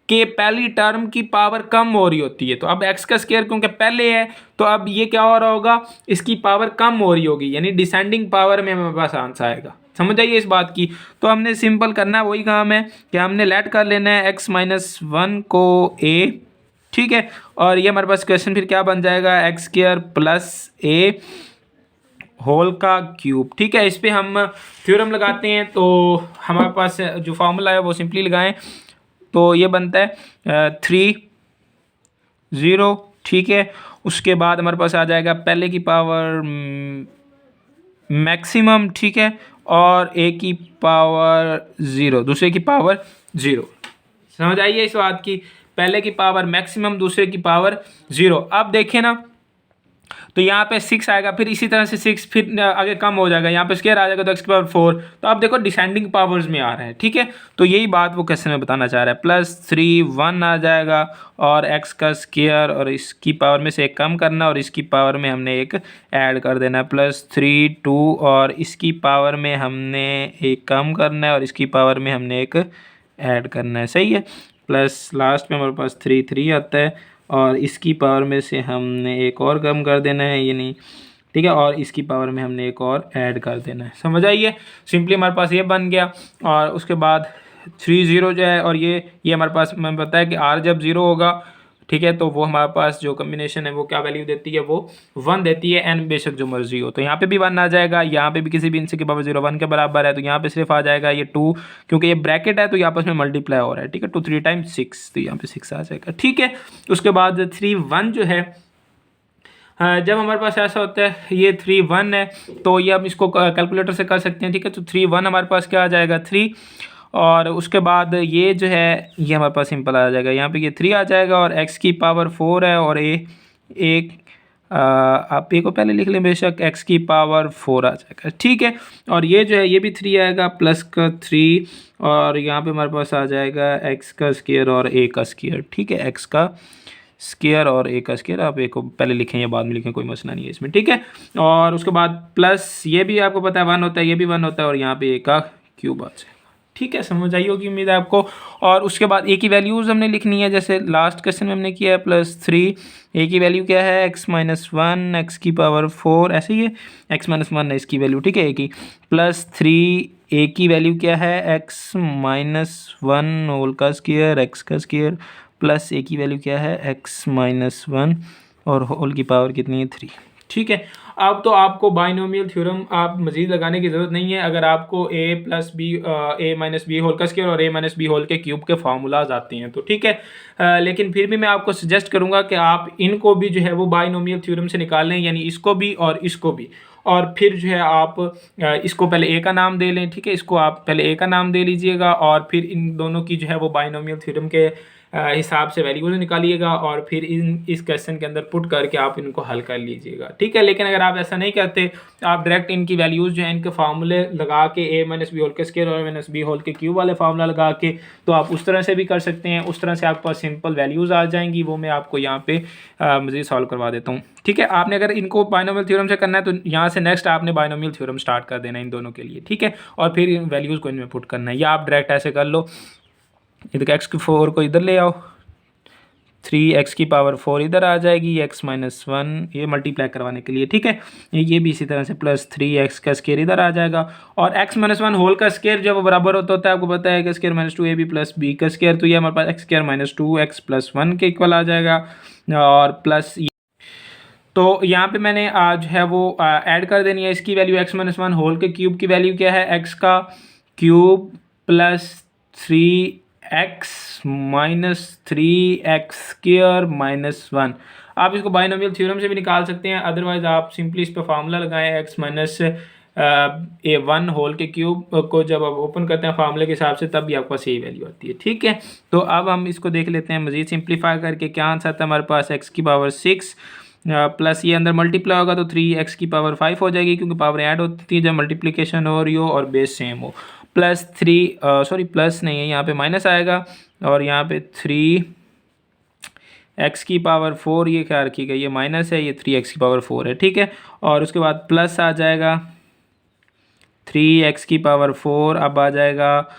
कि पहली टर्म की पावर कम हो रही होती है। तो अब x का स्क्वायर क्योंकि पहले है, तो अब ये क्या हो रहा होगा, इसकी पावर कम हो रही होगी, यानी डिसेंडिंग पावर में हमारे पास आंसर आएगा। समझ आइए इस बात की। तो हमने सिंपल करना है, वही काम है कि हमने लेट कर लेना है x-1 को a, ठीक है। और ये हमारे पास क्वेश्चन फिर क्या बन जाएगा, एक्स स्क्वायर प्लस ए होल का क्यूब, ठीक है। इस पे हम थ्योरम लगाते हैं, तो हमारे पास जो फार्मूला है वो सिंपली लगाएं, तो ये बनता है 3 0, ठीक है। उसके बाद हमारे पास आ जाएगा पहले की पावर मैक्सिमम, ठीक है, और ए की पावर 0, दूसरे की पावर 0। समझ आइए इस बात की, पहले की पावर मैक्सिमम, दूसरे की पावर 0। अब देखें ना, तो यहाँ पे 6 आएगा, फिर इसी तरह से 6 फिर आगे कम हो जाएगा, यहाँ पे स्क्वायर आ जाएगा तो x की पावर 4। तो आप देखो डिसेंडिंग पावर्स में आ रहा है, ठीक है। तो यही बात वो क्वेश्चन में बताना चाह रहा है, +3 1 आ जाएगा और x का स्क्वायर और इसकी पावर में से एक कम करना और इसकी पावर में हमने एक ऐड कर देना है, +3 2 और इसकी पावर में हमने एक कम करना है और इसकी पावर में हमने एक ऐड करना है, सही है। प्लस लास्ट में हमारे पास 3 3 आता है और इसकी पावर में से हमने एक और कम कर देना है, यानी ठीक है, और इसकी पावर में हमने एक और ऐड कर देना है। समझ आइए, सिंपली हमारे पास ये बन गया। और उसके बाद 3 0 जो है, और ये हमारे पास मैंने बताया कि r जब 0 होगा, ठीक है, तो वो हमारे पास जो कम्बिनेशन है वो क्या वैल्यू देती है, वो 1 देती है, n बेशक जो मर्जी हो। तो यहाँ पे भी 1 आ जाएगा, यहाँ पे भी किसी भी इनसे की पावर 0 1 के बराबर है, तो यहाँ पे सिर्फ आ जाएगा ये 2, क्योंकि ये ब्रैकेट है तो ये आपस में मल्टीप्लाई हो रहा है, ठीक है। 2 3 टाइम्स 6, तो यहाँ पे 6 आ जाएगा, ठीक है। उसके बाद 3 1 जो है, जब हमारे पास ऐसा होता है ये 3 1 है, तो ये हम इसको कैलकुलेटर से कर सकते हैं, ठीक है। तो 3 1 हमारे पास क्या आ जाएगा, 3, और उसके बाद ये जो है ये हमारे पास सिंपल आ जाएगा, यहाँ पे ये 3 आ जाएगा और x की पावर 4 है और आप ए को पहले लिख लें बेशक, x की पावर 4 आ जाएगा, ठीक है। और ये जो है ये भी 3 आएगा, प्लस का 3, और यहाँ पे हमारे पास आ जाएगा x का स्क्वायर और a का स्क्वायर, ठीक है। x का स्क्वायर और a का स्क्वायर, आप a को पहले लिखें या बाद में लिखें, कोई मसला नहीं है इसमें, ठीक है। और उसके बाद प्लस ये भी आपको पता है 1 होता है, ये भी 1 होता है, और यहाँ पे a का क्यूब आ जाएगा, ठीक है। समझ आई होगी उम्मीद है आपको। और उसके बाद a की वैल्यूज़ हमने लिखनी है, जैसे लास्ट क्वेश्चन में हमने किया है, +3, a की वैल्यू क्या है, x-1 x की पावर 4, ऐसे ही है, x-1 है इसकी वैल्यू, ठीक है, a की, +3 a की वैल्यू क्या है, x-1 होल का स्क्वायर, x का स्क्वायर, प्लस a की वैल्यू क्या है, x-1 और होल की पावर कितनी है, 3, ठीक है। अब तो आपको बाइनोमियल थ्योरम आप मजीद लगाने की ज़रूरत नहीं है, अगर आपको a + b a - b whole का स्क्वायर और a - b होल के क्यूब के फार्मूलाज आते हैं तो ठीक है। लेकिन फिर भी मैं आपको सजेस्ट करूंगा कि आप इनको भी जो है वो बाइनोमियल थ्योरम से निकाल लें, यानी इसको भी और इसको भी, और फिर जो है आप इसको पहले a का नाम दे लें, ठीक है, इसको आप पहले a का नाम दे लीजिएगा और फिर इन दोनों की जो है वो बाइनोमियल थ्योरम के हिसाब से वैल्यूज निकालिएगा और फिर इस क्वेश्चन के अंदर पुट करके आप इनको हल कर लीजिएगा, ठीक है। लेकिन अगर आप ऐसा नहीं करते, आप डायरेक्ट इनकी वैल्यूज़ जो है इनके फार्मूले लगा के a - b होल के स्क्वायर और a - b होल के क्यूब वाले फार्मूला लगा के, तो आप उस तरह से भी कर सकते हैं। उस तरह से आपके पास सिंपल वैल्यूज़ आ जाएंगी, वो मैं आपको यहाँ पे मज़ीद सॉल्व करवा देता हूँ, ठीक है। आपने अगर इनको बाइनोमियल थ्योरम से करना है तो यहाँ से नेक्स्ट आपने बाइनोमियल थ्योरम स्टार्ट कर देना है इन दोनों के लिए, ठीक है, और फिर इन वैल्यूज़ को इनमें पुट करना है, या आप डायरेक्ट ऐसे कर लो, इधर x की 4 को इधर ले आओ, 3x की पावर 4 इधर आ जाएगी, x-1 ये मल्टीप्लाई करवाने के लिए, ठीक है। ये भी इसी तरह से +3x का स्क्वायर इधर आ जाएगा, और x-1 होल का स्क्वायर जब बराबर होता है, आपको पता है कि स्क्वायर -2ab + b का स्क्वायर, तो ये हमारे पास x² - 2x + 1 के इक्वल आ जाएगा, और प्लस तो यहाँ पे मैंने आज है वो ऐड कर देनी है इसकी वैल्यू, x-1 होल के क्यूब की वैल्यू क्या है, x का क्यूब प्लस 3x - 3x² - 1। आप इसको बाइनोमियल थ्योरम से भी निकाल सकते हैं, अदरवाइज आप सिंपली इस पर फार्मूला लगाएं x माइनस a1 होल के क्यूब को जब आप ओपन करते हैं फार्मूले के हिसाब से, तब भी आपके पास यही वैल्यू आती है। ठीक है, तो अब हम इसको देख लेते हैं मज़ीद सिंप्लीफाई करके। क्या आंसर था हमारे पास, x की पावर 6 प्लस ये अंदर मल्टीप्लाई होगा तो 3x की पावर 5 हो जाएगी, क्योंकि पावर ऐड होती है जब मल्टीप्लिकेशन हो रही हो और बेस सेम हो। प्लस 3 सॉरी प्लस नहीं है, यहाँ पे माइनस आएगा और यहाँ पे 3x की पावर 4 ये क्या रखी गई, ये माइनस है, ये 3x की पावर 4 है। ठीक है, और उसके बाद प्लस आ जाएगा 3x की पावर 4, अब आ जाएगा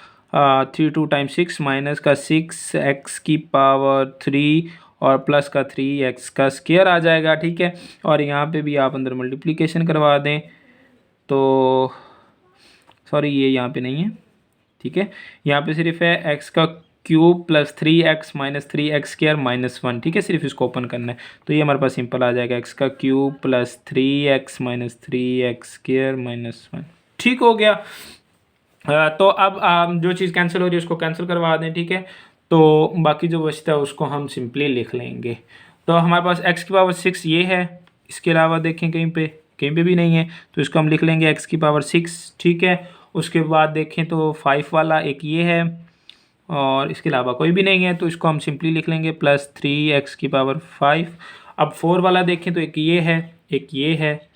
3 2 टाइम्स 6 माइनस का 6x की पावर 3 और प्लस का 3x का स्क्वायर आ जाएगा। ठीक है, और यहाँ पे भी आप अंदर मल्टीप्लिकेशन करवा दें तो सॉरी ये यहाँ पे नहीं है। ठीक है, यहाँ पे सिर्फ है x का cube plus 3x minus 3x square minus 1। ठीक है, सिर्फ इसको ओपन करना है तो ये हमारे पास सिंपल आ जाएगा x का cube plus 3x minus 3x square minus 1। ठीक हो गया। तो अब जो चीज़ कैंसिल हो रही है उसको कैंसिल करवा दें। ठीक है, तो बाकी जो बचता है उसको हम सिंपली लिख लेंगे। तो हमारे पास x की पावर 6 ये है, इसके अलावा देखें कहीं पे भी नहीं है, तो इसको हम लिख लेंगे x की पावर 6। ठीक है, उसके बाद देखें तो 5 वाला एक ये है और इसके अलावा कोई भी नहीं है, तो इसको हम सिंपली लिख लेंगे प्लस 3x की पावर 5। अब 4 वाला देखें तो एक ये है, एक ये है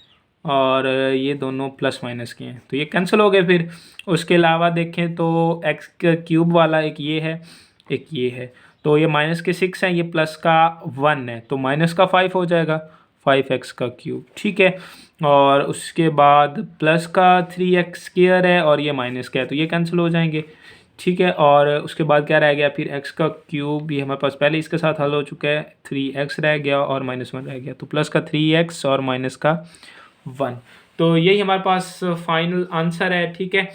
और ये दोनों प्लस माइनस के हैं, तो ये कैंसिल हो गए। फिर उसके अलावा देखें तो x का क्यूब वाला एक ये है, एक ये है, तो ये माइनस के 6 हैं, ये प्लस का 1 है, तो माइनस का 5 हो जाएगा, 5x का क्यूब। ठीक है, और उसके बाद प्लस का 3x स्क्वायर है और ये माइनस का है, तो ये कैंसिल हो जाएंगे। ठीक है, और उसके बाद क्या रह गया फिर x का क्यूब, ये हमारे पास पहले इसके साथ हल हो चुका है, 3x रह गया और माइनस 1 रह गया, तो प्लस का 3x और माइनस का 1। तो यही हमारे पास फाइनल आंसर है। ठीक है,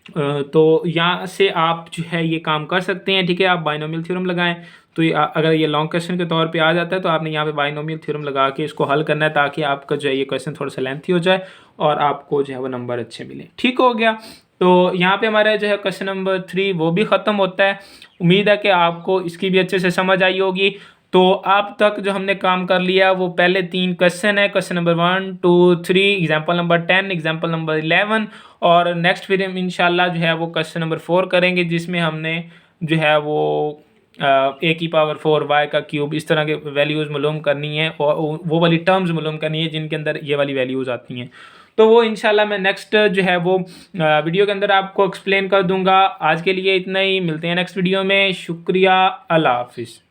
तो यहाँ से आप जो है ये काम कर सकते हैं। ठीक है, आप बाइनोमियल थ्योरम लगाएं, तो ये अगर ये लॉन्ग क्वेश्चन के तौर पे आ जाता है तो आपने यहाँ पे बाइनोमियल थ्योरम लगा के इसको हल करना है, ताकि आपका जो है ये क्वेश्चन थोड़ा सा लेंथी हो जाए और आपको जो है वो नंबर अच्छे मिले। ठीक हो गया, तो यहाँ पे हमारा जो है क्वेश्चन नंबर 3 वो भी ख़त्म होता है। उम्मीद है कि आपको इसकी भी अच्छे से समझ आई होगी। तो अब तक जो हमने काम कर लिया वो पहले 3 क्वेश्चन है, question number 1 2 3, example number 10, example number 11, और नेक्स्ट फिर हम इंशाल्लाह जो है वो क्वेश्चन नंबर 4 करेंगे, जिसमें हमने जो है वो a की पावर 4 y का क्यूब इस तरह के वैल्यूज़ मालूम करनी है और वो वाली टर्म्स मालूम करनी है जिनके अंदर ये वाली वैल्यूज़ आती हैं। तो वो इंशाल्लाह मैं नेक्स्ट जो है वो वीडियो के अंदर आपको एक्सप्लेन कर दूंगा। आज के लिए इतना ही, मिलते हैं नेक्स्ट वीडियो में। शुक्रिया, अल्लाह हाफिज़।